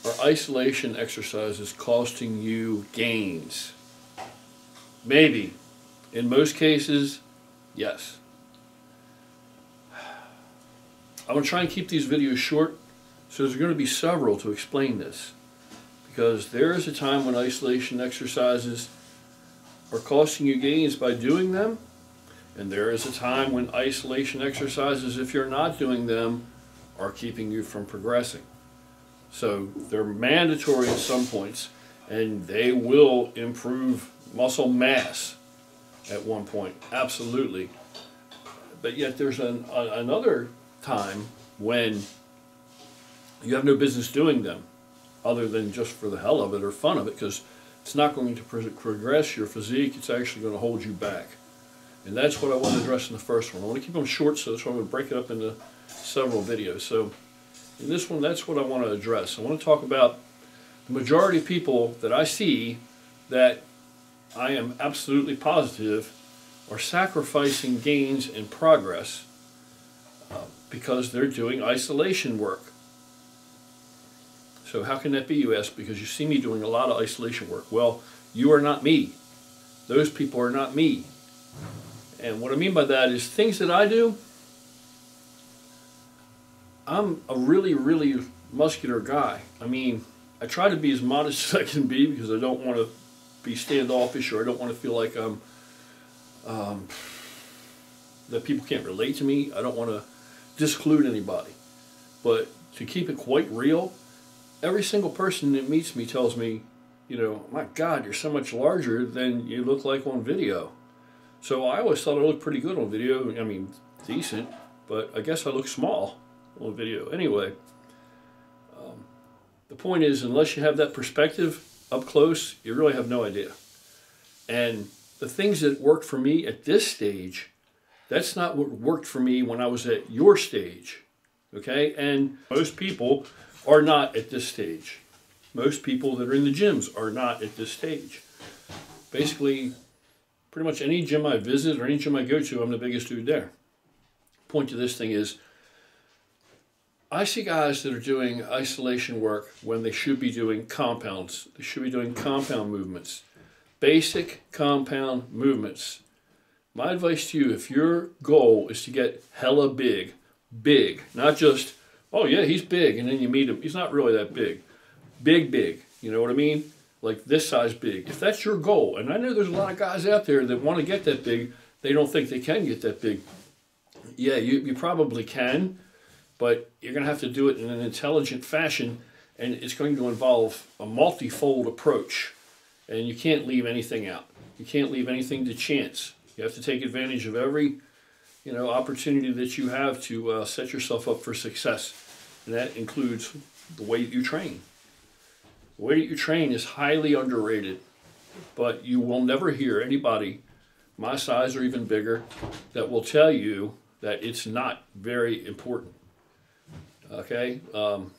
are isolation exercises costing you gains? Maybe. In most cases, yes. I'm going to try and keep these videos short, so there's going to be several to explain this. Because there is a time when isolation exercises are costing you gains by doing them, and there is a time when isolation exercises, if you're not doing them, are keeping you from progressing. So they're mandatory at some points, and they will improve muscle mass at one point, absolutely. But yet there's another time when you have no business doing them, other than just for the hell of it or fun of it, because it's not going to progress your physique, it's actually going to hold you back. And that's what I want to address in the first one. I want to keep them short, so that's why I'm going to break it up into several videos. So in this one, that's what I want to address. I want to talk about the majority of people that I see that I am absolutely positive are sacrificing gains and progress because they're doing isolation work. So how can that be, you ask? Because you see me doing a lot of isolation work. Well, you are not me. Those people are not me. And what I mean by that is things that I do, I'm a really, really muscular guy. I mean, I try to be as modest as I can be because I don't want to be standoffish, or I don't want to feel like that people can't relate to me. I don't want to disclude anybody. But to keep it quite real, every single person that meets me tells me, you know, my God, you're so much larger than you look like on video. So I always thought I looked pretty good on video. I mean, decent, but I guess I look small on video. Anyway, the point is, unless you have that perspective up close, you really have no idea. And the things that worked for me at this stage, that's not what worked for me when I was at your stage, okay? And most people are not at this stage. Most people that are in the gyms are not at this stage. Basically, pretty much any gym I visit or any gym I go to, I'm the biggest dude there. Point to this thing is, I see guys that are doing isolation work when they should be doing compounds. They should be doing compound movements. Basic compound movements. My advice to you, if your goal is to get hella big, not just, oh yeah, he's big, and then you meet him, he's not really that big. Big, you know what I mean? Like this size big. If that's your goal, and I know there's a lot of guys out there that want to get that big, they don't think they can get that big. Yeah, you probably can, but you're going to have to do it in an intelligent fashion, and it's going to involve a multifold approach, and you can't leave anything out. You can't leave anything to chance. You have to take advantage of every, opportunity that you have to set yourself up for success, and that includes the way that you train. The way that you train is highly underrated, but you will never hear anybody my size or even bigger that will tell you that it's not very important. Okay? And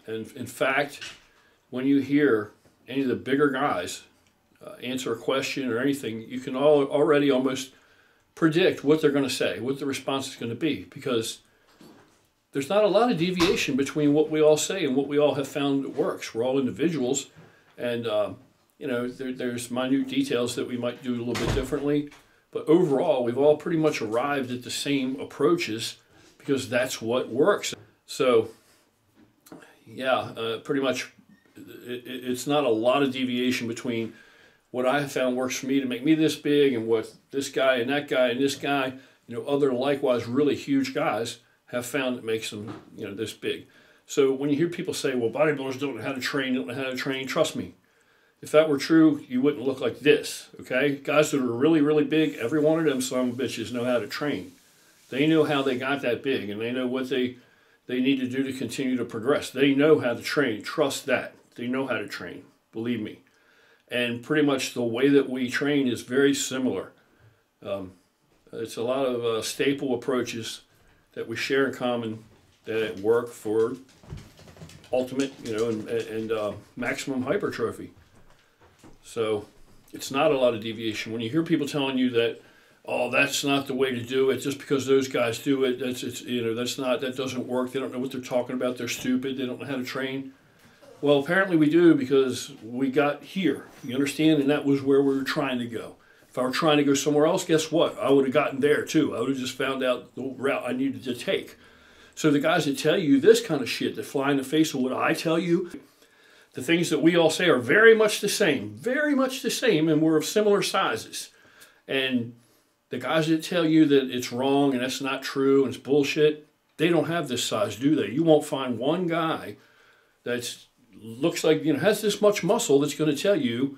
in fact, when you hear any of the bigger guys answer a question or anything, you can already almost predict what they're going to say, what the response is going to be, because there's not a lot of deviation between what we all say and what we all have found works. We're all individuals, and there's minute details that we might do a little bit differently, but overall we've all pretty much arrived at the same approaches because that's what works. So yeah, pretty much it's not a lot of deviation between what I have found works for me to make me this big and what this guy and that guy and this guy, other likewise really huge guys have found that makes them, this big. So when you hear people say, well, bodybuilders don't know how to train, trust me, if that were true, you wouldn't look like this, okay? Guys that are really, really big, every one of them son of bitches know how to train. They know how they got that big, and they know what they need to do to continue to progress. They know how to train. Trust that. They know how to train. Believe me. And pretty much the way that we train is very similar. It's a lot of staple approaches that we share in common that work for ultimate, and maximum hypertrophy. So it's not a lot of deviation. When you hear people telling you that, oh, that's not the way to do it, just because those guys do it, that doesn't work. They don't know what they're talking about. They're stupid. They don't know how to train. Well, apparently we do, because we got here. You understand? And that was where we were trying to go. If I were trying to go somewhere else, guess what? I would have gotten there too. I would have just found out the route I needed to take. So the guys that tell you this kind of shit, that fly in the face of what I tell you, the things that we all say are very much the same, and we're of similar sizes. And the guys that tell you that it's wrong and that's not true and it's bullshit, they don't have this size, do they? You won't find one guy that's looks like, has this much muscle that's going to tell you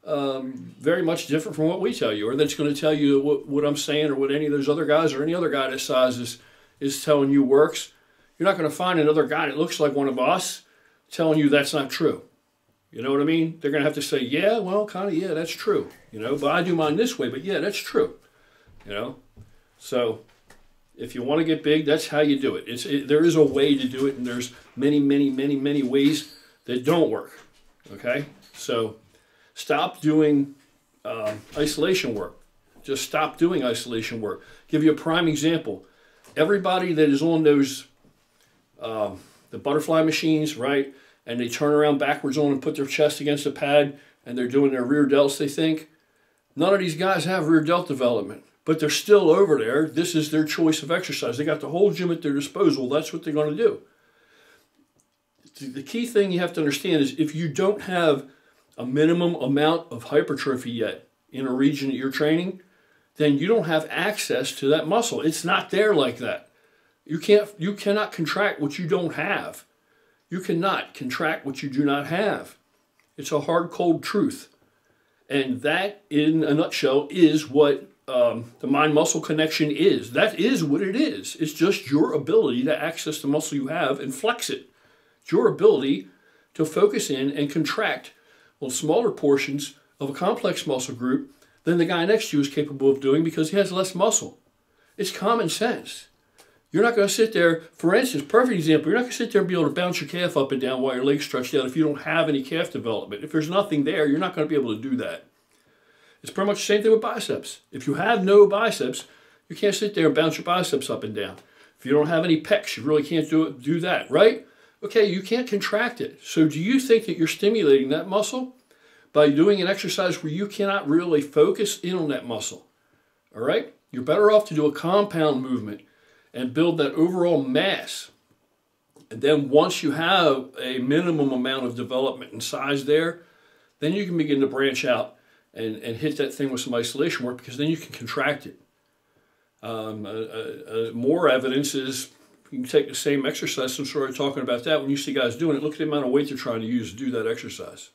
very much different from what we tell you, or that's going to tell you what I'm saying, or what any of those other guys or any other guy that size is telling you works. You're not going to find another guy that looks like one of us telling you that's not true. You know what I mean? They're going to have to say, yeah, well, kind of, yeah, that's true. But I do mine this way, but yeah, that's true. So if you want to get big, that's how you do it. There is a way to do it, and there's many, many, many, many ways that don't work. Okay? So stop doing isolation work. Just stop doing isolation work. Give you a prime example. Everybody that is on those, the butterfly machines, right? And they turn around backwards on and put their chest against the pad, and they're doing their rear delts, they think. None of these guys have rear delt development, but they're still over there. This is their choice of exercise. They got the whole gym at their disposal. That's what they're going to do. The key thing you have to understand is, if you don't have a minimum amount of hypertrophy yet in a region that you're training, then you don't have access to that muscle. It's not there like that. You cannot contract what you don't have. You cannot contract what you do not have. It's a hard, cold truth. And that, in a nutshell, is what the mind-muscle connection is. That is what it is. It's just your ability to access the muscle you have and flex it. It's your ability to focus in and contract on smaller portions of a complex muscle group than the guy next to you is capable of doing, because he has less muscle. It's common sense. You're not going to sit there, for instance, perfect example, you're not going to sit there and be able to bounce your calf up and down while your leg's stretched out if you don't have any calf development. If there's nothing there, you're not going to be able to do that. It's pretty much the same thing with biceps. If you have no biceps, you can't sit there and bounce your biceps up and down. If you don't have any pecs, you really can't do that, right? Okay, you can't contract it. So do you think that you're stimulating that muscle by doing an exercise where you cannot really focus in on that muscle? All right? You're better off to do a compound movement and build that overall mass. And then once you have a minimum amount of development and size there, then you can begin to branch out and hit that thing with some isolation work, because then you can contract it. More evidence is, you can take the same exercise, I'm sorry talking about that, when you see guys doing it, look at the amount of weight they're trying to use to do that exercise.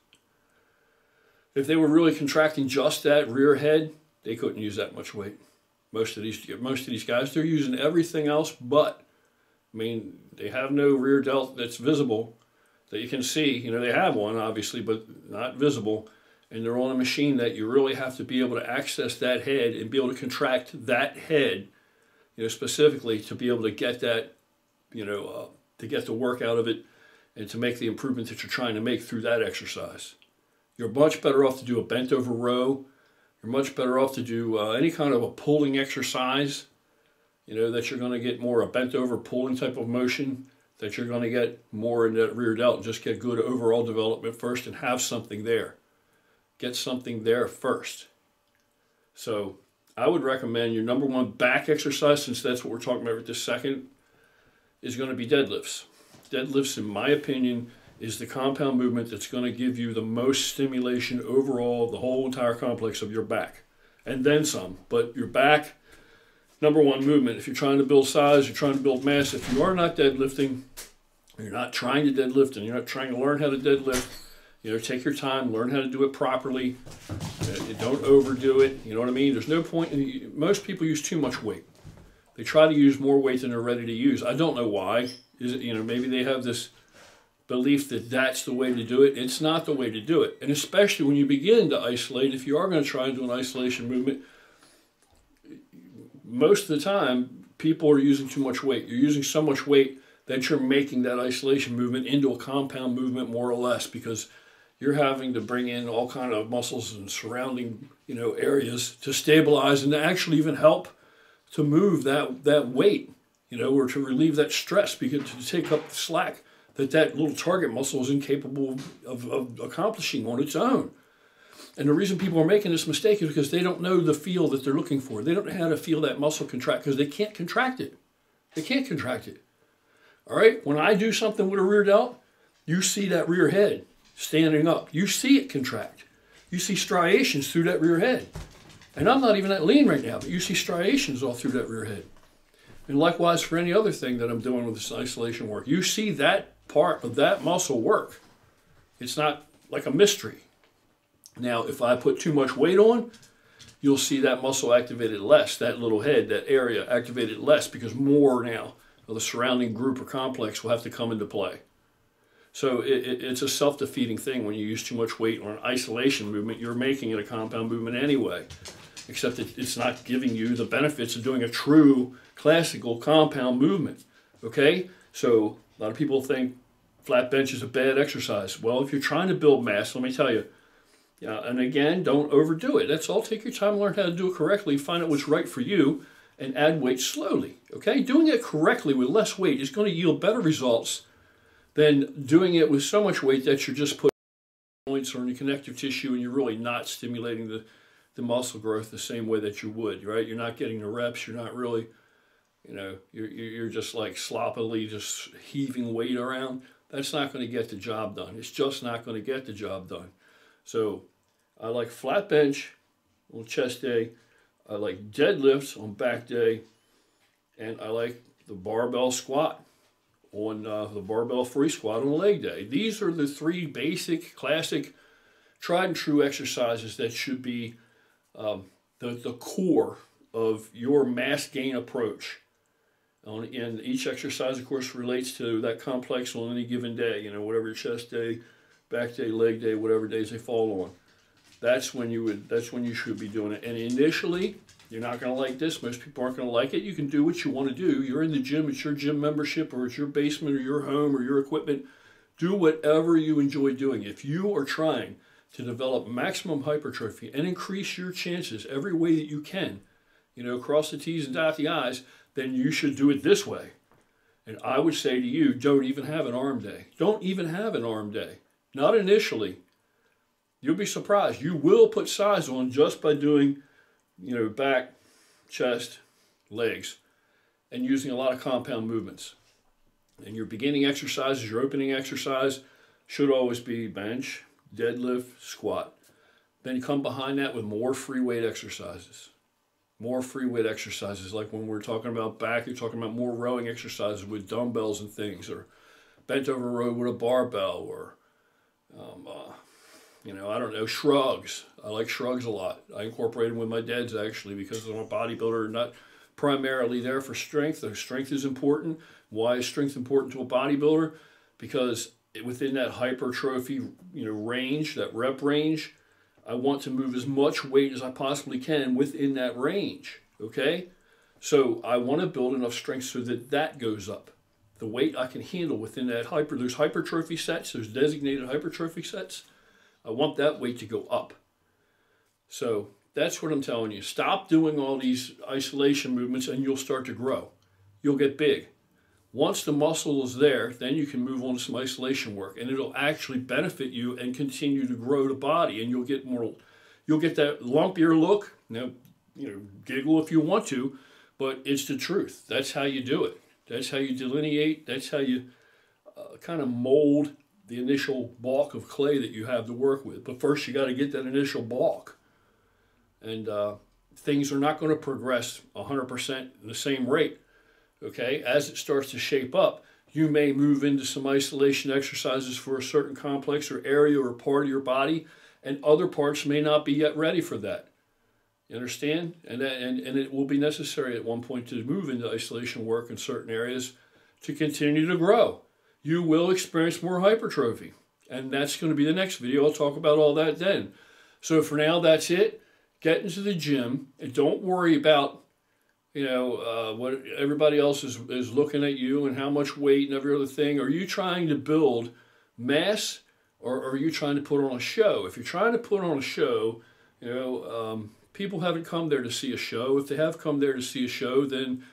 If they were really contracting just that rear head, they couldn't use that much weight. Most of these guys, they're using everything else but. They have no rear delt that's visible that you can see. They have one, obviously, but not visible. And they're on a machine that you really have to be able to access that head and be able to contract that head, specifically to be able to get that, to get the work out of it and to make the improvement that you're trying to make through that exercise. You're much better off to do a bent over row. You're much better off to do any kind of a pulling exercise, that you're going to get more a bent over pulling type of motion, that you're going to get more in that rear delt. Just get good overall development first and have something there. Get something there first. So I would recommend your number one back exercise, since that's what we're talking about right this second, is going to be deadlifts. Deadlifts, in my opinion, is the compound movement that's going to give you the most stimulation overall, the whole entire complex of your back. And then some. But your back, number one movement. If you're trying to build size, you're trying to build mass, if you are not deadlifting, you're not trying to deadlift, and you're not trying to learn how to deadlift, take your time, learn how to do it properly. Don't overdo it. You know what I mean? There's no point. Most people use too much weight. They try to use more weight than they're ready to use. I don't know why. Is it, maybe they have this belief that that's the way to do it. It's not the way to do it. And especially when you begin to isolate, if you are going to try and do an isolation movement, most of the time, people are using too much weight. You're using so much weight that you're making that isolation movement into a compound movement, more or less, because you're having to bring in all kind of muscles and surrounding, areas to stabilize and to actually even help to move that weight, or to relieve that stress, because to take up the slack that little target muscle is incapable of accomplishing on its own. And the reason people are making this mistake is because they don't know the feel that they're looking for. They don't know how to feel that muscle contract because they can't contract it. They can't contract it. All right? When I do something with a rear delt, you see that rear head standing up. You see it contract. You see striations through that rear head. And I'm not even that lean right now, but you see striations all through that rear head. And likewise for any other thing that I'm doing with this isolation work. You see that part of that muscle work. It's not like a mystery. Now, if I put too much weight on, you'll see that muscle activated less, that little head, that area activated less, because more now of the surrounding group or complex will have to come into play. So it's a self-defeating thing when you use too much weight on an isolation movement. You're making it a compound movement anyway, except that it's not giving you the benefits of doing a true classical compound movement. Okay? So a lot of people think flat bench is a bad exercise. Well, if you're trying to build mass, let me tell you, and again, don't overdo it. That's all. Take your time, learn how to do it correctly, find out what's right for you, and add weight slowly. Okay? Doing it correctly with less weight is going to yield better results than doing it with so much weight that you're just putting joints or in your connective tissue and you're really not stimulating the muscle growth the same way that you would, right? You're not getting the reps. You're not really, you're just like sloppily just heaving weight around. That's not going to get the job done. It's just not going to get the job done. So I like flat bench on chest day. I like deadlifts on back day. And I like the barbell squat on the barbell free squat on leg day. These are the three basic, classic, tried and true exercises that should be the core of your mass gain approach. And each exercise, of course, relates to that complex on any given day. Whatever your chest day, back day, leg day, whatever days they fall on. That's when you should be doing it. And initially, you're not going to like this. Most people aren't going to like it. You can do what you want to do. You're in the gym. It's your gym membership, or it's your basement, or your home, or your equipment. Do whatever you enjoy doing. If you are trying to develop maximum hypertrophy and increase your chances every way that you can, cross the T's and dot the I's, then you should do it this way. And I would say to you, don't even have an arm day. Don't even have an arm day. Not initially. You'll be surprised. You will put size on just by doing back, chest, legs, and using a lot of compound movements. And your beginning exercises, your opening exercise should always be bench, deadlift, squat. Then come behind that with more free weight exercises. More free weight exercises, like when we're talking about back, you're talking about more rowing exercises with dumbbells and things, or bent over row with a barbell, or I don't know, shrugs. I like shrugs a lot. I incorporate them with my deads, actually, because I'm a bodybuilder, not primarily there for strength. Though strength is important. Why is strength important to a bodybuilder? Because within that hypertrophy, range, that rep range, I want to move as much weight as I possibly can within that range, okay? So I want to build enough strength so that goes up. The weight I can handle within that those hypertrophy sets, those designated hypertrophy sets, I want that weight to go up. So that's what I'm telling you. Stop doing all these isolation movements and you'll start to grow. You'll get big. Once the muscle is there, then you can move on to some isolation work, and it'll actually benefit you and continue to grow the body, and you'll get that lumpier look. Now, giggle if you want to, but it's the truth. That's how you do it. That's how you delineate. That's how you kind of mold the initial bulk of clay that you have to work with. But first, you got to get that initial bulk. And things are not going to progress 100% in the same rate. Okay, as it starts to shape up, you may move into some isolation exercises for a certain complex or area or part of your body, and other parts may not be yet ready for that. You understand? And it will be necessary at one point to move into isolation work in certain areas to continue to grow. You will experience more hypertrophy, and that's going to be the next video. I'll talk about all that then. So for now, that's it. Get into the gym, and don't worry about what everybody else is looking at you and how much weight and every other thing. Are you trying to build mass, or are you trying to put on a show? If you're trying to put on a show, people haven't come there to see a show. If they have come there to see a show, then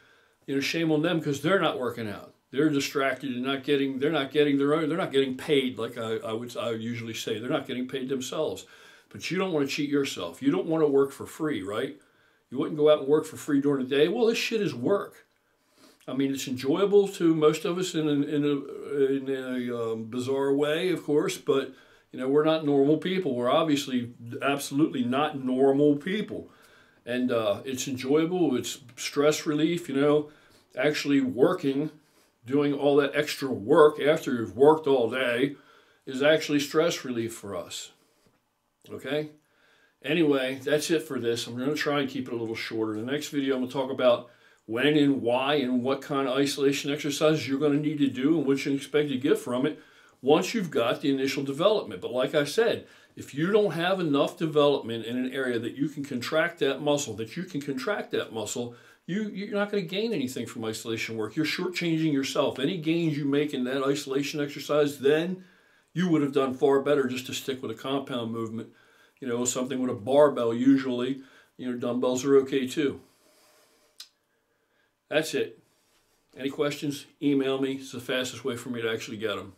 shame on them, because they're not working out. They're distracted and they're not getting their own, they're not getting paid like I would usually say. They're not getting paid themselves. But you don't want to cheat yourself. You don't want to work for free, right? You wouldn't go out and work for free during the day. Well, this shit is work. I mean, it's enjoyable to most of us in a bizarre way, of course, but you know, we're not normal people. We're obviously absolutely not normal people. And it's enjoyable. It's stress relief, you know, actually working, doing all that extra work after you've worked all day is actually stress relief for us. Okay? Anyway, that's it for this. I'm going to try and keep it a little shorter. In the next video, I'm going to talk about when and why and what kind of isolation exercises you're going to need to do and what you expect to get from it once you've got the initial development. But like I said, if you don't have enough development in an area that you can contract that muscle, you're not going to gain anything from isolation work. You're shortchanging yourself. Any gains you make in that isolation exercise, then you would have done far better just to stick with a compound movement. You know, something with a barbell usually. You know, dumbbells are okay too. That's it. Any questions? Email me. It's the fastest way for me to actually get them.